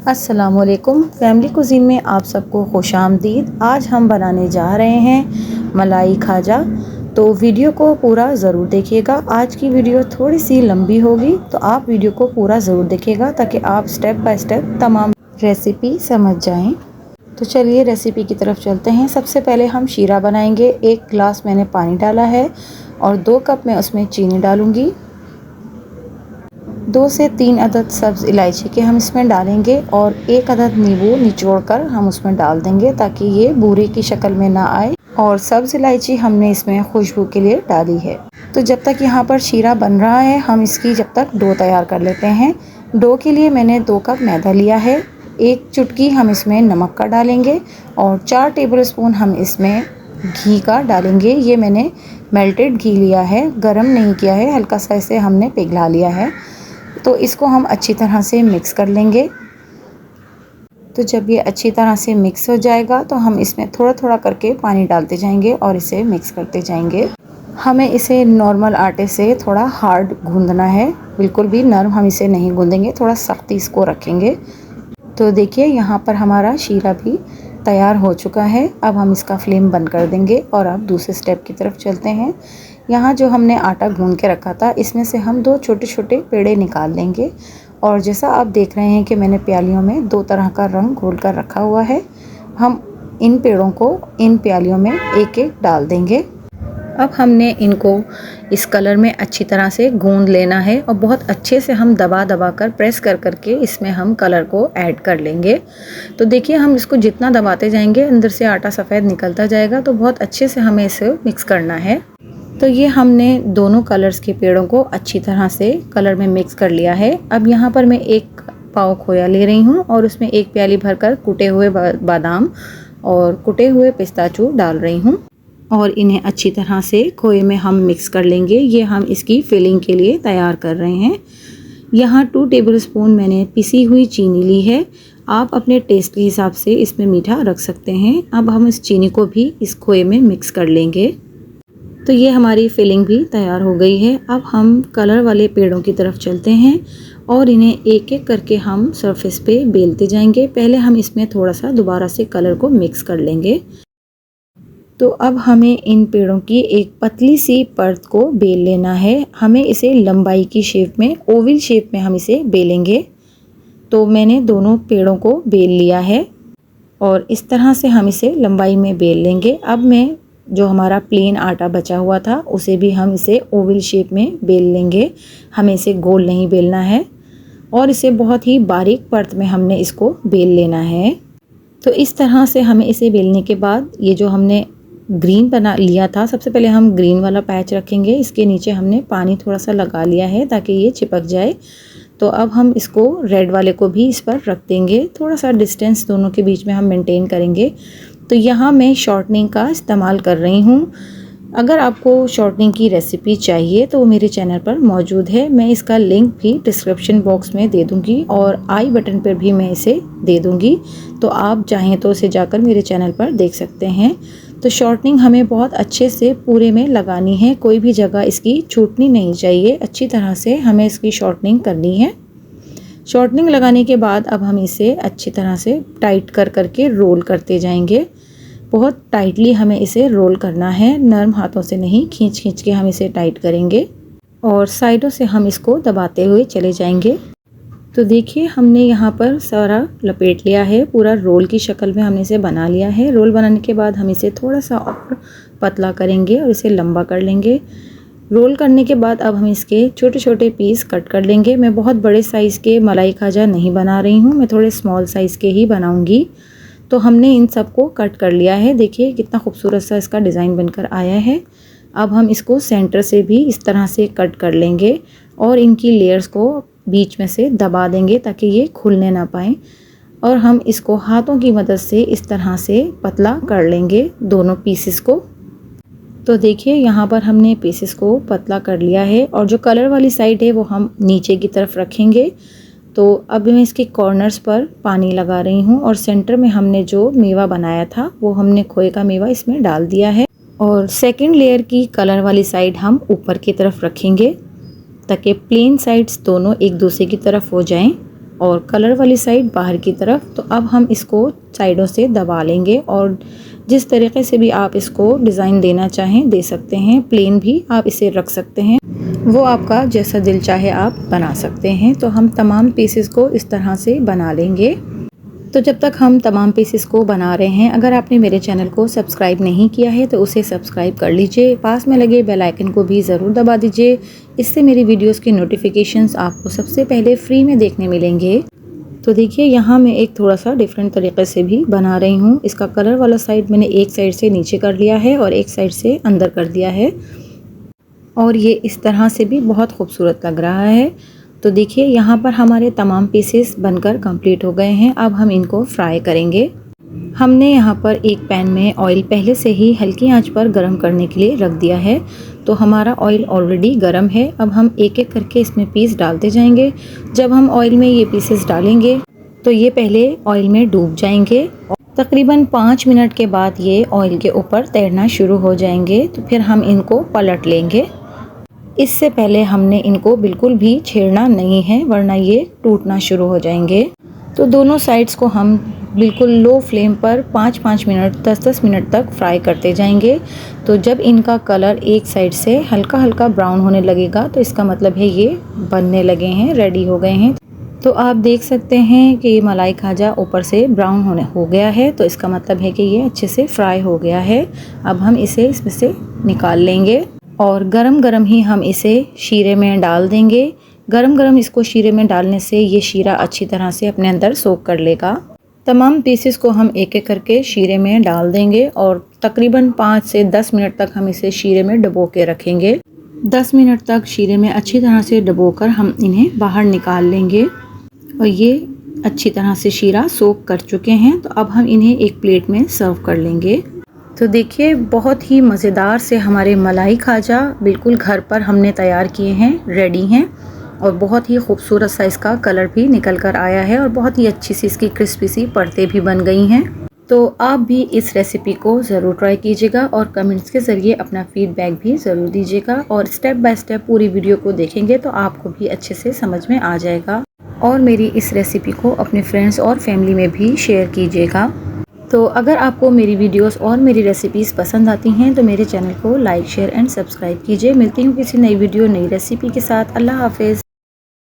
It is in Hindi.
अस्सलामुअलैकुम फैमिली कुज़ीन में आप सबको खुशामदीद। आज हम बनाने जा रहे हैं मलाई खाजा। तो वीडियो को पूरा ज़रूर देखिएगा। आज की वीडियो थोड़ी सी लंबी होगी, तो आप वीडियो को पूरा ज़रूर देखिएगा ताकि आप स्टेप बाय स्टेप तमाम रेसिपी समझ जाएं। तो चलिए रेसिपी की तरफ चलते हैं। सबसे पहले हम शीरा बनाएंगे। 1 गिलास मैंने पानी डाला है और 2 कप मैं उसमें चीनी डालूँगी। 2 से 3 अदद सब्ज़ इलायची के हम इसमें डालेंगे और 1 अदद नींबू निचोड़कर हम उसमें डाल देंगे ताकि ये बूरे की शक्ल में ना आए। और सब्ज़ इलायची हमने इसमें खुशबू के लिए डाली है। तो जब तक यहाँ पर शीरा बन रहा है, हम इसकी जब तक डो तैयार कर लेते हैं। डो के लिए मैंने 2 कप मैदा लिया है। 1 चुटकी हम इसमें नमक का डालेंगे और 4 टेबलस्पून हम इसमें घी का डालेंगे। ये मैंने मेल्टेड घी लिया है, गरम नहीं किया है, हल्का सा इसे हमने पिघला लिया है। तो इसको हम अच्छी तरह से मिक्स कर लेंगे। तो जब ये अच्छी तरह से मिक्स हो जाएगा तो हम इसमें थोड़ा थोड़ा करके पानी डालते जाएंगे और इसे मिक्स करते जाएंगे। हमें इसे नॉर्मल आटे से थोड़ा हार्ड गूंदना है, बिल्कुल भी नरम हम इसे नहीं गूंदेंगे, थोड़ा सख्ती इसको रखेंगे। तो देखिए यहाँ पर हमारा शीरा भी तैयार हो चुका है। अब हम इसका फ्लेम बंद कर देंगे और अब दूसरे स्टेप की तरफ चलते हैं। यहाँ जो हमने आटा गूंद के रखा था, इसमें से हम 2 छोटे छोटे पेड़े निकाल लेंगे। और जैसा आप देख रहे हैं कि मैंने प्यालियों में 2 तरह का रंग घोल कर रखा हुआ है, हम इन पेड़ों को इन प्यालियों में एक एक डाल देंगे। अब हमने इनको इस कलर में अच्छी तरह से गूंद लेना है और बहुत अच्छे से हम दबा दबा कर प्रेस कर करके इसमें हम कलर को ऐड कर लेंगे। तो देखिए हम इसको जितना दबाते जाएंगे अंदर से आटा सफ़ेद निकलता जाएगा। तो बहुत अच्छे से हमें इसे मिक्स करना है। तो ये हमने दोनों कलर्स के पेड़ों को अच्छी तरह से कलर में मिक्स कर लिया है। अब यहाँ पर मैं 1 पाव खोया ले रही हूँ और उसमें 1 प्याली भरकर कुटे हुए बादाम और कुटे हुए पिस्ताचू डाल रही हूँ और इन्हें अच्छी तरह से खोए में हम मिक्स कर लेंगे। ये हम इसकी फिलिंग के लिए तैयार कर रहे हैं। यहाँ 2 टेबलस्पून मैंने पिसी हुई चीनी ली है। आप अपने टेस्ट के हिसाब से इसमें मीठा रख सकते हैं। अब हम इस चीनी को भी इस खोए में मिक्स कर लेंगे। तो ये हमारी फिलिंग भी तैयार हो गई है। अब हम कलर वाले पेड़ों की तरफ चलते हैं और इन्हें एक एक करके हम सरफेस पे बेलते जाएंगे। पहले हम इसमें थोड़ा सा दोबारा से कलर को मिक्स कर लेंगे। तो अब हमें इन पेड़ों की एक पतली सी परत को बेल लेना है। हमें इसे लंबाई की शेप में, ओवल शेप में हम इसे बेलेंगे। तो मैंने दोनों पेड़ों को बेल लिया है और इस तरह से हम इसे लंबाई में बेल लेंगे। अब मैं जो हमारा प्लेन आटा बचा हुआ था उसे भी हम इसे ओवल शेप में बेल लेंगे। हमें इसे गोल नहीं बेलना है और इसे बहुत ही बारीक परत में हमने इसको बेल लेना है। तो इस तरह से हमें इसे बेलने के बाद ये जो हमने ग्रीन बना लिया था, सबसे पहले हम ग्रीन वाला पैच रखेंगे। इसके नीचे हमने पानी थोड़ा सा लगा लिया है ताकि ये चिपक जाए। तो अब हम इसको रेड वाले को भी इस पर रख देंगे। थोड़ा सा डिस्टेंस दोनों के बीच में हम मेंटेन करेंगे। तो यहाँ मैं शॉर्टनिंग का इस्तेमाल कर रही हूँ। अगर आपको शॉर्टनिंग की रेसिपी चाहिए तो वो मेरे चैनल पर मौजूद है। मैं इसका लिंक भी डिस्क्रिप्शन बॉक्स में दे दूँगी और आई बटन पर भी मैं इसे दे दूँगी। तो आप चाहें तो उसे जाकर मेरे चैनल पर देख सकते हैं। तो शॉर्टनिंग हमें बहुत अच्छे से पूरे में लगानी है, कोई भी जगह इसकी छूटनी नहीं चाहिए। अच्छी तरह से हमें इसकी शॉर्टनिंग करनी है। शॉर्टनिंग लगाने के बाद अब हम इसे अच्छी तरह से टाइट कर करके रोल करते जाएंगे। बहुत टाइटली हमें इसे रोल करना है, नरम हाथों से नहीं, खींच खींच के हम इसे टाइट करेंगे और साइडों से हम इसको दबाते हुए चले जाएंगे। तो देखिए हमने यहाँ पर सारा लपेट लिया है, पूरा रोल की शक्ल में हमने इसे बना लिया है। रोल बनाने के बाद हम इसे थोड़ा सा और पतला करेंगे और इसे लंबा कर लेंगे। रोल करने के बाद अब हम इसके छोटे छोटे पीस कट कर लेंगे। मैं बहुत बड़े साइज़ के मलाई खाजा नहीं बना रही हूँ, मैं थोड़े स्मॉल साइज़ के ही बनाऊँगी। तो हमने इन सबको कट कर लिया है। देखिए कितना खूबसूरत सा इसका डिज़ाइन बनकर आया है। अब हम इसको सेंटर से भी इस तरह से कट कर लेंगे और इनकी लेयर्स को बीच में से दबा देंगे ताकि ये खुलने ना पाए। और हम इसको हाथों की मदद से इस तरह से पतला कर लेंगे दोनों पीसेस को। तो देखिए यहाँ पर हमने पीसेस को पतला कर लिया है और जो कलर वाली साइड है वो हम नीचे की तरफ रखेंगे। तो अब मैं इसके कॉर्नर्स पर पानी लगा रही हूँ और सेंटर में हमने जो मेवा बनाया था वो हमने खोए का मेवा इसमें डाल दिया है। और सेकंड लेयर की कलर वाली साइड हम ऊपर की तरफ रखेंगे ताकि प्लेन साइड्स दोनों एक दूसरे की तरफ हो जाएं और कलर वाली साइड बाहर की तरफ। तो अब हम इसको साइडों से दबा लेंगे और जिस तरीके से भी आप इसको डिज़ाइन देना चाहें दे सकते हैं। प्लेन भी आप इसे रख सकते हैं, वो आपका जैसा दिल चाहे आप बना सकते हैं। तो हम तमाम पीसेस को इस तरह से बना लेंगे। तो जब तक हम तमाम पीसेस को बना रहे हैं, अगर आपने मेरे चैनल को सब्सक्राइब नहीं किया है तो उसे सब्सक्राइब कर लीजिए। पास में लगे बेल आइकन को भी ज़रूर दबा दीजिए। इससे मेरी वीडियोस की नोटिफिकेशंस आपको सबसे पहले फ्री में देखने मिलेंगे। तो देखिए यहाँ मैं एक थोड़ा सा डिफरेंट तरीके से भी बना रही हूँ। इसका कलर वाला साइड मैंने एक साइड से नीचे कर लिया है और एक साइड से अंदर कर दिया है और ये इस तरह से भी बहुत खूबसूरत लग रहा है। तो देखिए यहाँ पर हमारे तमाम पीसेस बनकर कंप्लीट हो गए हैं। अब हम इनको फ्राई करेंगे। हमने यहाँ पर एक पैन में ऑयल पहले से ही हल्की आंच पर गर्म करने के लिए रख दिया है। तो हमारा ऑयल ऑलरेडी गर्म है। अब हम एक एक करके इसमें पीस डालते जाएंगे। जब हम ऑयल में ये पीसेस डालेंगे तो ये पहले ऑयल में डूब जाएंगे। तकरीबन 5 मिनट के बाद ये ऑयल के ऊपर तैरना शुरू हो जाएंगे। तो फिर हम इनको पलट लेंगे। इससे पहले हमने इनको बिल्कुल भी छेड़ना नहीं है, वरना ये टूटना शुरू हो जाएंगे। तो दोनों साइड्स को हम बिल्कुल लो फ्लेम पर 5-5 मिनट 10-10 मिनट तक फ्राई करते जाएंगे। तो जब इनका कलर एक साइड से हल्का हल्का ब्राउन होने लगेगा तो इसका मतलब है ये बनने लगे हैं, रेडी हो गए हैं। तो आप देख सकते हैं कि मलाई खाजा ऊपर से ब्राउन हो गया है। तो इसका मतलब है कि ये अच्छे से फ्राई हो गया है। अब हम इसे इसमें से निकाल लेंगे और गरम गरम ही हम इसे शीरे में डाल देंगे। गरम गरम इसको शीरे में डालने से ये शीरा अच्छी तरह से अपने अंदर सोख कर लेगा। तमाम पीसेस को हम एक एक करके शीरे में डाल देंगे और तकरीबन 5 से 10 मिनट तक हम इसे शीरे में डुबो के रखेंगे। 10 मिनट तक शीरे में अच्छी तरह से डुबोकर हम इन्हें बाहर निकाल लेंगे और ये अच्छी तरह से शीरा सोख कर चुके हैं। तो अब हम इन्हें एक प्लेट में सर्व कर लेंगे। तो देखिए बहुत ही मज़ेदार से हमारे मलाई खाजा बिल्कुल घर पर हमने तैयार किए हैं, रेडी हैं और बहुत ही खूबसूरत सा इसका कलर भी निकल कर आया है और बहुत ही अच्छी सी इसकी क्रिस्पी सी परतें भी बन गई हैं। तो आप भी इस रेसिपी को ज़रूर ट्राई कीजिएगा और कमेंट्स के ज़रिए अपना फीडबैक भी ज़रूर दीजिएगा और स्टेप बाय स्टेप पूरी वीडियो को देखेंगे तो आपको भी अच्छे से समझ में आ जाएगा। और मेरी इस रेसिपी को अपने फ्रेंड्स और फैमिली में भी शेयर कीजिएगा। तो अगर आपको मेरी वीडियोस और मेरी रेसिपीज़ पसंद आती हैं तो मेरे चैनल को लाइक शेयर एंड सब्सक्राइब कीजिए। मिलती हूँ किसी नई वीडियो नई रेसिपी के साथ। अल्लाह हाफिज़।